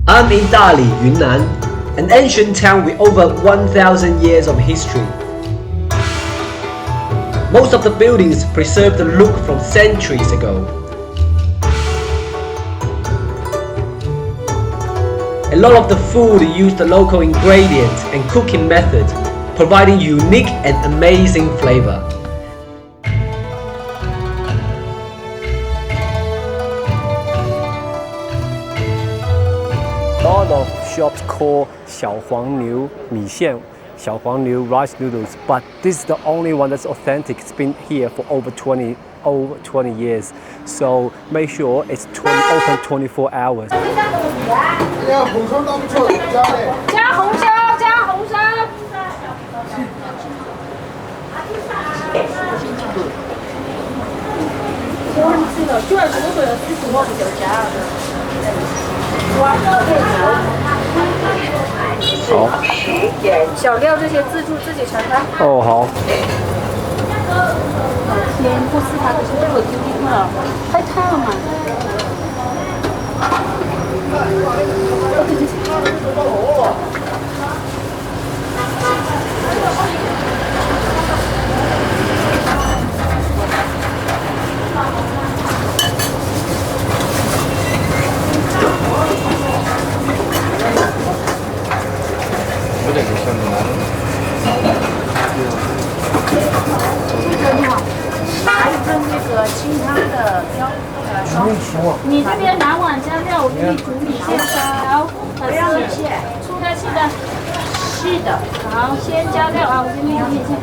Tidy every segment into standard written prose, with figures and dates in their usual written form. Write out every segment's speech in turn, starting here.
I'm in Dali, Yunnan, an ancient town with over 1,000 years of history. Most of the buildings preserve the look from centuries ago. A lot of the food use the local ingredients and cooking methods, providing unique and amazing flavor. A lot of shops call 小黄牛米线, 小黄牛 rice noodles, but this is the only one that's authentic. It's been here for over 20 years, so make sure it's open 24 hours. 加红烧都不错，加红烧，加红烧。我们知道，2十多岁了，40多就加了。好。小料这些自助自己承担。哦，好。天，不吃它这些都有丢丢了，太烫了嘛。有点像还有份那个清汤的标你这边拿碗加料，我给你煮米线烧，不要米线，粗的、细的，细的。好，先加料啊，我给你煮米线。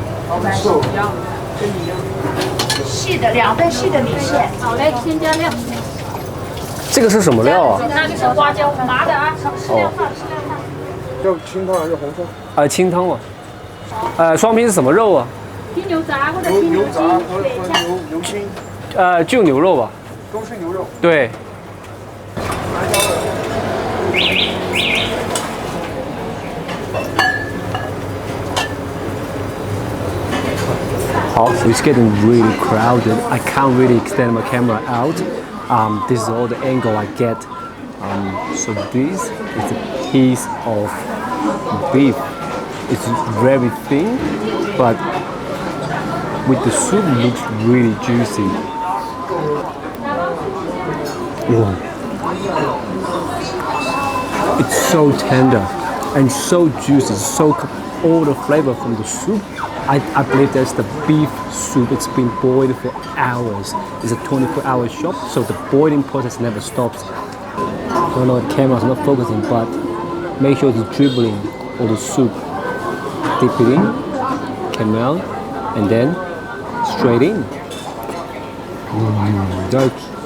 细的，2份细的米线。好嘞，先加料。这个是什么料啊？那个是花椒麻的啊，适量放，适量放。要清汤还是红烧？清汤嘛。双拼是什么肉啊？拼牛杂或者拼牛筋，牛筋。就牛肉吧。都是牛肉。对。好 so it's getting really crowded. I can't really extend my camera out. This is all the angle I get. So this is a piece of beef. It's very thin, but with the soup looks really juicy. It's so tender and so juicy, soak up all the flavor from the soup. I believe that's the beef soup. It's been boiled for hours. It's a 24-hour shop, so the boiling process never stops. I don't know, the camera's not focusing, but make sure it's dribbling all the soup. Dip it in, come out, and then straight in.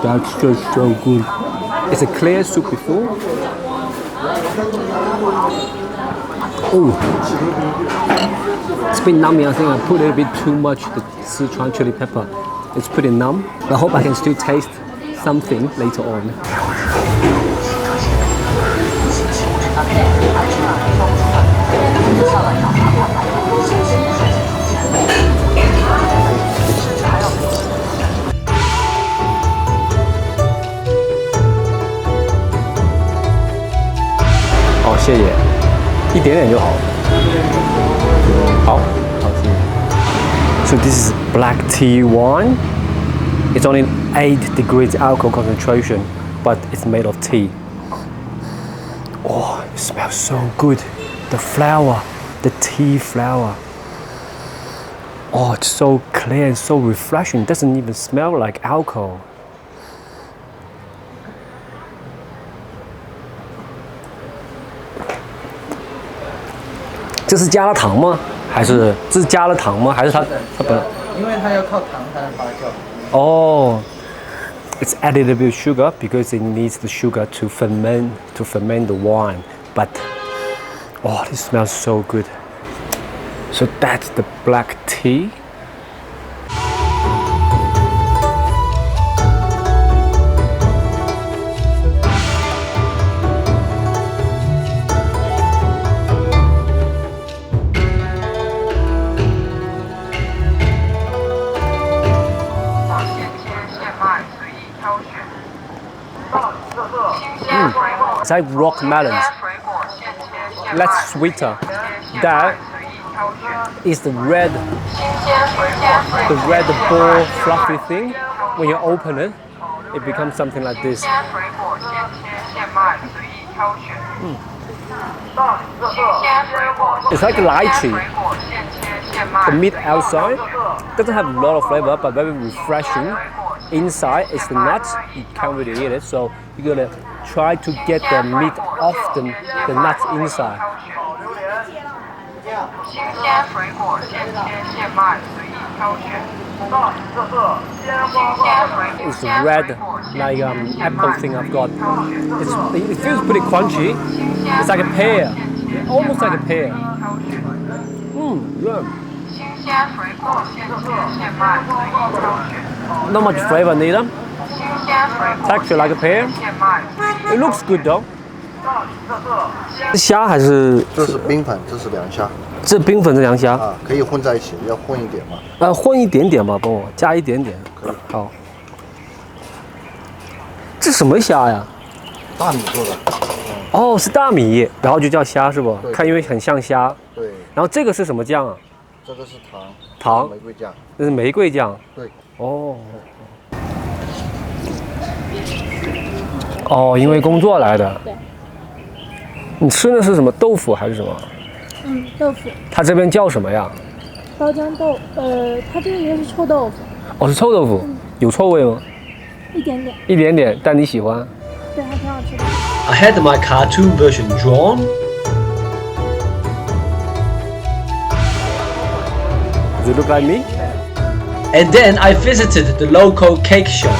That's just so good. It's a clear soup before. Oh, it's a bit nummy. I think I put a little bit too much the Sichuan chili pepper. It's pretty numb. I hope I can still taste something later on. Oh, 谢谢，一点点就好。好，谢谢。So this is black tea wine. It's only 8 degrees alcohol concentration, but it's made of tea. Oh, it smells so good. The flower, the tea flower. Oh, it's so clear and so refreshing. It doesn't even smell like alcohol. 这是加了糖吗？还是这是加了糖吗？还是它本？因为它要靠糖才能发酵。Oh, it's added a bit of sugar because it needs the sugar to ferment the wine. But oh, this smells so good. So that's the black tea. It's like rock melons. Less sweeter. That is the red ball fluffy thing. When you open it, it becomes something like this. It's like lychee. The meat outside doesn't have a lot of flavor, but very refreshing. Inside is the nuts. You can't really eat it, so you gotta try to get the meat off the nuts inside. It's red, like apple thing I've got. It feels pretty crunchy. It's like a pear, almost like a pear. Yeah. Not much flavor neither. Texture like a pear. It looks good though. 是虾还是？这是冰粉，这是凉虾。这冰粉是凉虾啊，可以混在一起，要混一点吗？混一点点吧，帮我加一点点。可以。好。这什么虾呀？大米做的。哦，是大米，然后就叫虾是不？对。看，因为很像虾。对。然后这个是什么酱啊？这个是糖。糖。玫瑰酱。这是玫瑰酱。对。哦。哦，因为工作来的。对。你吃的是什么豆腐还是什么？豆腐。它这边叫什么呀？包浆豆，它这个应该是臭豆腐。哦，是臭豆腐，有臭味吗？一点点。一点点，但你喜欢？对，还挺好吃的。I had my cartoon version drawn. Does it look like me? And then I visited the local cake shop.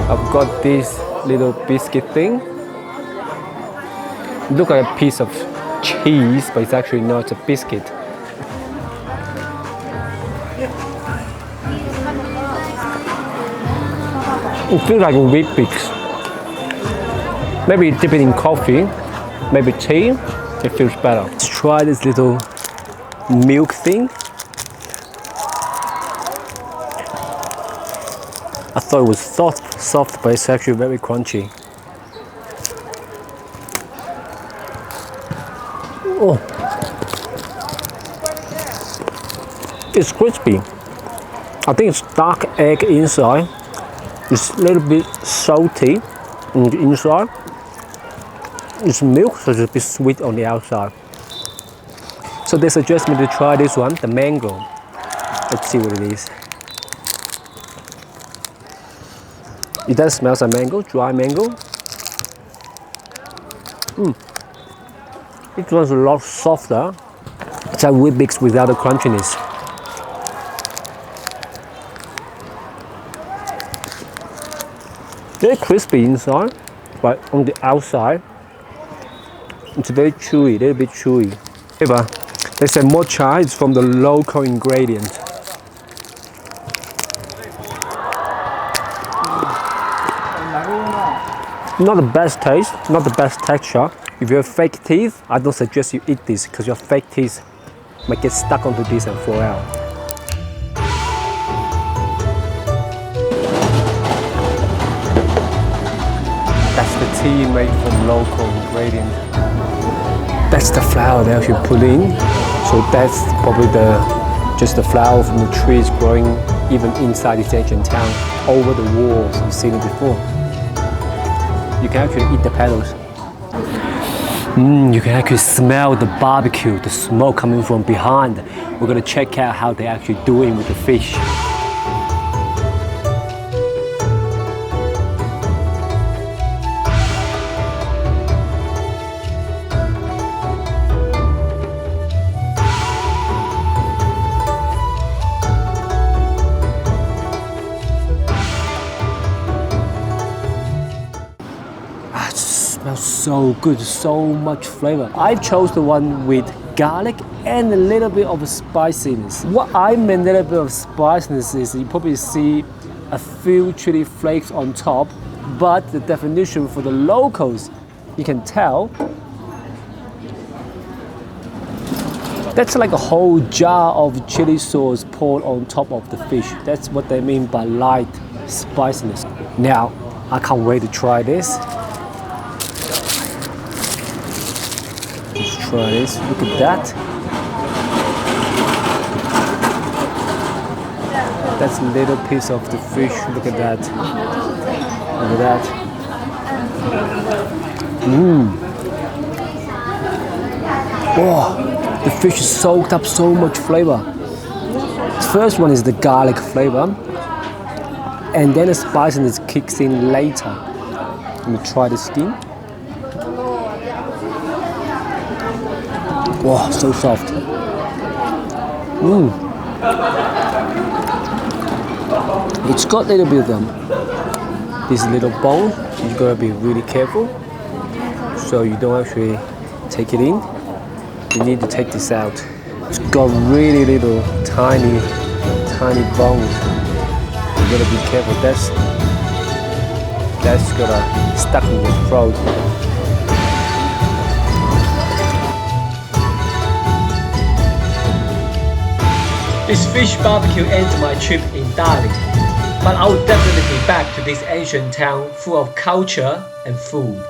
I've got this little biscuit thing. It looks like a piece of cheese, but it's actually not, it's a biscuit. It feels like wheat bix. Maybe dip it in coffee, maybe tea, it feels better. Let's try this little milk thing. I thought it was soft, but it's actually very crunchy. Oh, it's crispy. I think it's dark egg inside. It's a little bit salty on the inside. It's milk, so it's a bit sweet on the outside. So they suggest me to try this one, the mango. Let's see what it is. It does smell like mango, dry mango. This one's a lot softer. It's like wheat bix without the crunchiness. Very crispy inside, but on the outside, it's very chewy, a little bit chewy. They say mocha is from the local ingredient. Not the best taste, not the best texture. If you have fake teeth, I don't suggest you eat this because your fake teeth might get stuck onto this and fall out. That's the tea made from local ingredient. That's the flour they actually put in. So that's probably just the flour from the trees growing even inside this ancient town, over the walls. You've seen it before. You can actually eat the petals. You can actually smell the barbecue, the smoke coming from behind. We're gonna check out how they're actually doing with the fish. Smells so good, so much flavor. I chose the one with garlic and a little bit of spiciness. What I meant a little bit of spiciness is you probably see a few chili flakes on top, but the definition for the locals, you can tell, that's like a whole jar of chili sauce poured on top of the fish. That's what they mean by light spiciness. Now, I can't wait to try this. Let's try this. Look at that. That's a little piece of the fish. Look at that. Look at that. Oh, the fish soaked up so much flavor. The first one is the garlic flavor, and then the spiciness kicks in later. Let me try the skin. Wow, so soft. It's got a little bit of this little bone. You gotta be really careful, so you don't actually take it in. You need to take this out. It's got really little tiny bones. You gotta be careful. That's gonna stuck in your throat. This fish barbecue ends my trip in Dali, but I will definitely be back to this ancient town full of culture and food.